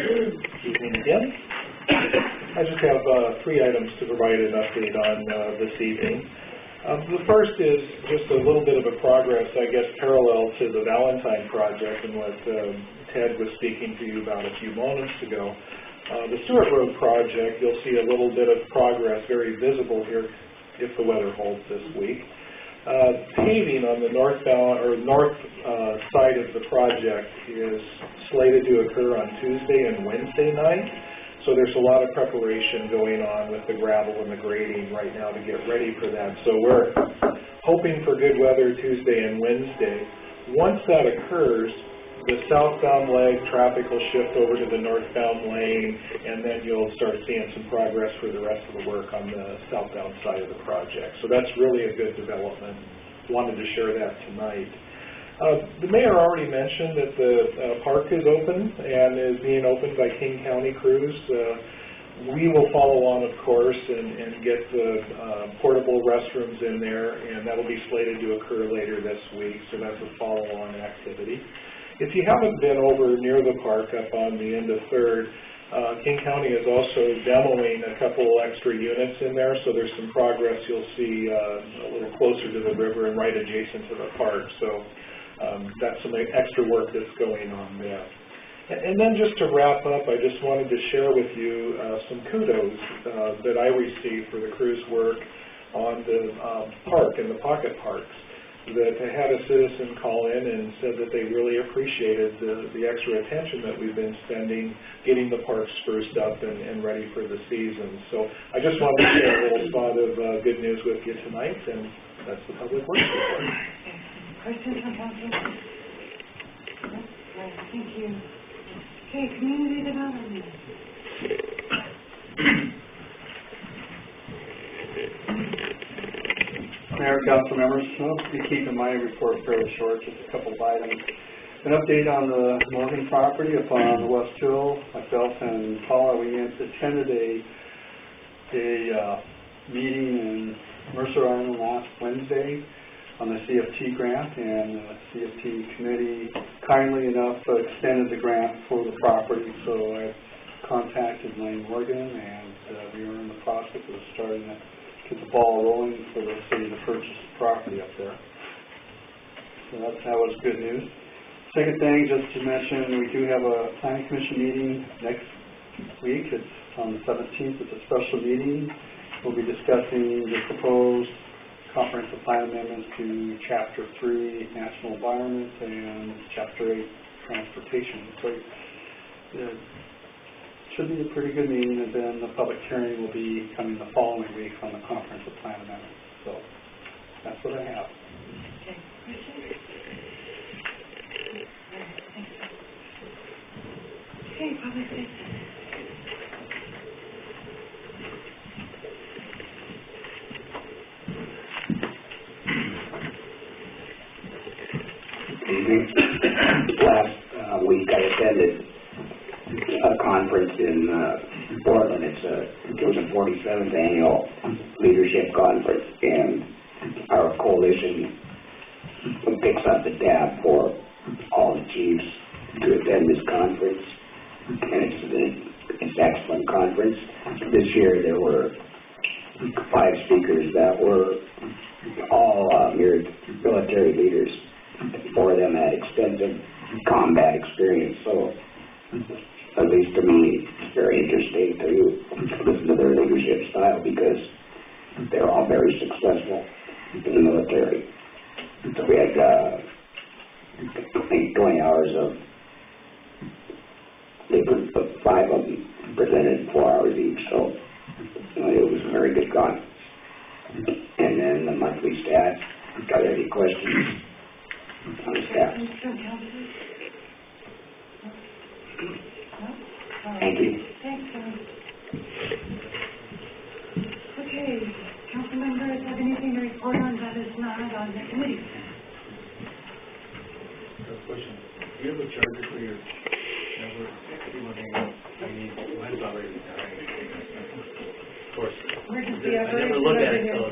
Evening again. I just have 3 items to provide an update on this evening. The first is just a little bit of a progress, I guess, parallel to the Valentine project and what Ted was speaking to you about a few moments ago. The Stewart Road project, you'll see a little bit of progress, very visible here if the weather holds this week. Paving on the north side of the project is slated to occur on Tuesday and Wednesday night. So there's a lot of preparation going on with the gravel and the grading right now to get ready for that. So we're hoping for good weather Tuesday and Wednesday. Once that occurs, the southbound leg traffic will shift over to the northbound lane, and then you'll start seeing some progress for the rest of the work on the southbound side of the project. So that's really a good development. Wanted to share that tonight. The mayor already mentioned that the park is open and is being opened by King County crews. We will follow on, of course, and get the portable restrooms in there, and that will be slated to occur later this week, so that's a follow-on activity. If you haven't been over near the park up on the end of 3rd, King County is also demoing a couple extra units in there, so there's some progress you'll see a little closer to the river and right adjacent to the park. So that's some extra work that's going on there. And then just to wrap up, I just wanted to share with you some kudos that I received for the crew's work on the park and the pocket parks. That I had a citizen call in and said that they really appreciated the extra attention that we've been spending getting the parks spruced up and ready for the season. So I just wanted to share a little spot of good news with you tonight, and that's the Public Works Report. Questions from council? No? Right, thank you. Okay, community development. Mayor, council members, I'll be keeping my report fairly short, just a couple of items. An update on the Morgan property up on the West Hill. Myself and Paula, we attended a meeting in Mercer Island last Wednesday on the CFT grant, and the CFT committee kindly enough extended the grant for the property. So I contacted Lane Morgan, and we are in the process of starting to get the ball rolling for the city to purchase the property up there. So that was good news. Second thing, just to mention, we do have a planning commission meeting next week. It's on the 17th. It's a special meeting. We'll be discussing the proposed comprehensive plan amendments to Chapter 3, National Environment, and Chapter 8, Transportation. So should be a pretty good meeting, and then the public hearing will be coming the following week on the comprehensive plan amendment. So that's what I have. Okay. Okay, public safety. Last week I attended a conference in Portland. It was a 47th annual leadership conference, and our coalition picks up the tab for all the chiefs to attend this conference, and it's an excellent conference. This year there were 5 speakers that were all military leaders. 4 of them had extensive combat experience, so at least to me, it's very interesting to listen to their leadership style because they're all very successful in the military. So we had, I think, 20 hours of, they put 5 of them presented 4 hours each, so it was a very good conference. And then the monthly stats. Got any questions on the stats? Thank you. Thanks, John. Okay, council members have anything to report on that is not on the committee? Question. Do you have a charger for your network? Mine's already dying. Of course. I never look at it till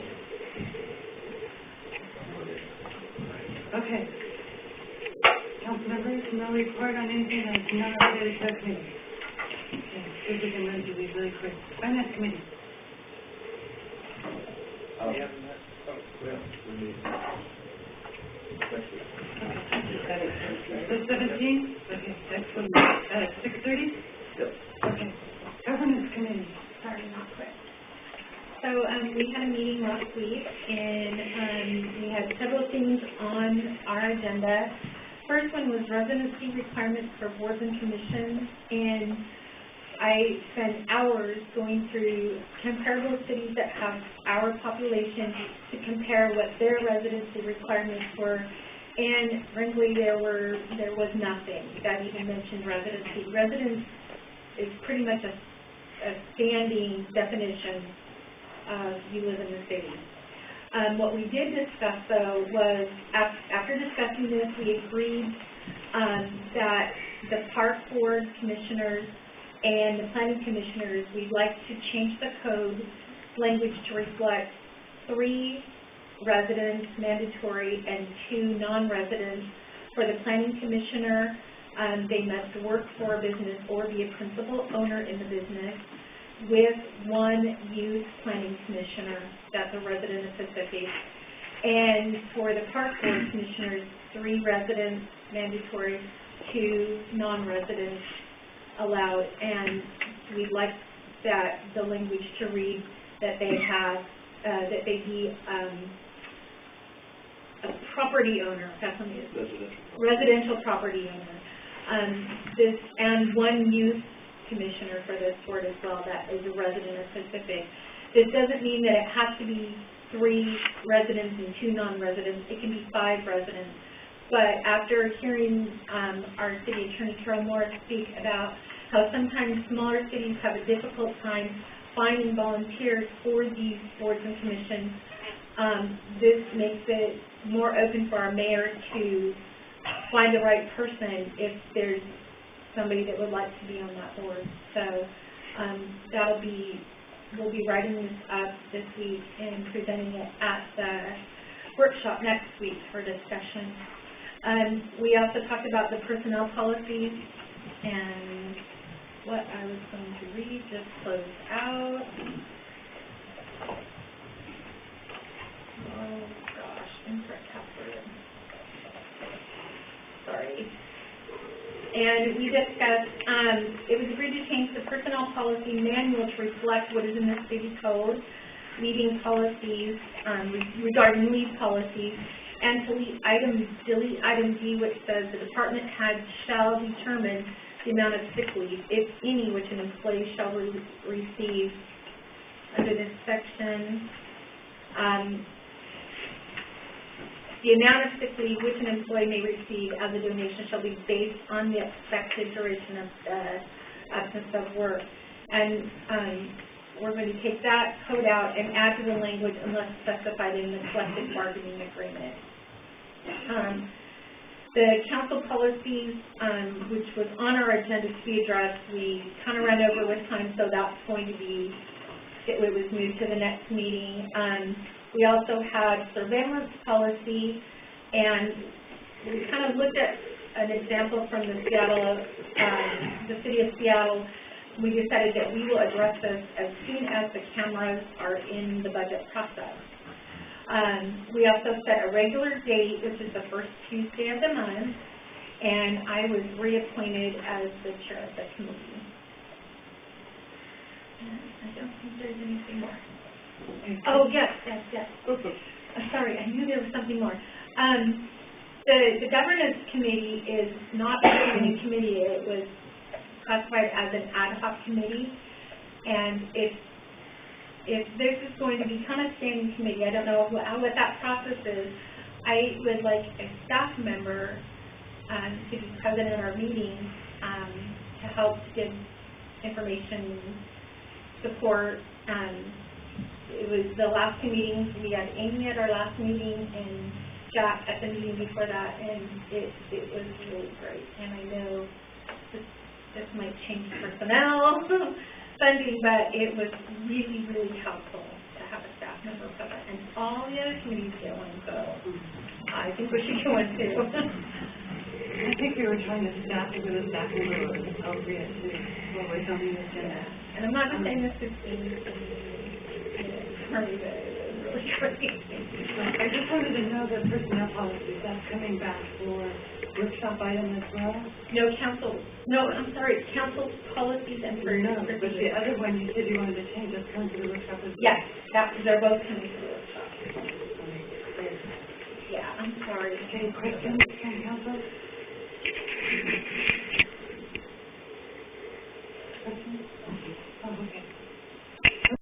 okay. Council members, no report on anything that is not related to the committee. if you can run through these really quick. Finance Committee. The 17th? Okay, excellent. 6:30? Yep. Okay. Governance Committee, sorry, not quick. So we had a meeting last week, and we had several things on our agenda. First one was residency requirements for boards and commissions, and I spent hours going through comparable cities that have our population to compare what their residency requirements were, and frankly, there was nothing that even mentioned residency. Residence is pretty much a standing definition of you live in the city. What we did discuss, though, was after discussing this, we agreed that the park board commissioners and the planning commissioners, we'd like to change the code language to reflect 3 residents mandatory and 2 non-residents. For the planning commissioner, they must work for a business or be a principal owner in the business, with 1 youth planning commissioner that's a resident of Pacific. And for the park board commissioners, 3 residents mandatory, 2 non-residents allowed. And we'd like that the language to read that they have, that they be a property owner, that's what it is. Residential property owner. This, and 1 youth commissioner for this board as well that is a resident of Pacific. This doesn't mean that it has to be 3 residents and 2 non-residents. It can be 5 residents. But after hearing our city attorney Carol Morris speak about how sometimes smaller cities have a difficult time finding volunteers for these boards and commissions, this makes it more open for our mayor to find the right person if there's somebody that would like to be on that board. So we'll be writing this up this week and presenting it at the workshop next week for discussion. We also talked about the personnel policies, and what I was going to read just closed out. Oh gosh, incorrect password. Sorry. And we discussed, it was agreed to change the personnel policy manual to reflect what is in the city code, leaving policies, regarding leave policies, and to delete item D, which says the department head shall determine the amount of sick leave, if any, which an employee shall receive under this section. The amount of sick leave which an employee may receive as a donation shall be based on the expected duration of the absence of work. And we're going to take that code out and add to the language unless specified in the collective bargaining agreement. The council policies, which was on our agenda to be addressed, we kind of ran over with time, so that's going to be, it was moved to the next meeting. We also had surveillance policy, and we kind of looked at an example from the city of Seattle. We decided that we will address this as soon as the cameras are in the budget process. We also set a regular date, which is the first Tuesday of the month, and I was reappointed as the chair of the committee. I don't think there's anything more. Oh, yes. Sorry, I knew there was something more. The governance committee is not a new committee. It was classified as an ad hoc committee, and if this is going to be kind of standing committee, I don't know what that process is. I would like a staff member to be present in our meetings to help give information, support. It was the last 2 meetings. We had Amy at our last meeting and Jack at the meeting before that, and it was really great. And I know this might change personnel funding, but it was really, really helpful to have a staff member present. And all the other committees get one, so I think we should get one too. I think we were trying to staff it with a staff member was appropriate to what was on the agenda. And I'm not saying this is really great. I just wanted to know the personnel policy, that's coming back for workshop item as well? I'm sorry, council policies and for. No, but the other one, you said you wanted to change, that's coming to the workshop as well? Yes, they're both coming to the workshop. Yeah, I'm sorry. Any questions from council?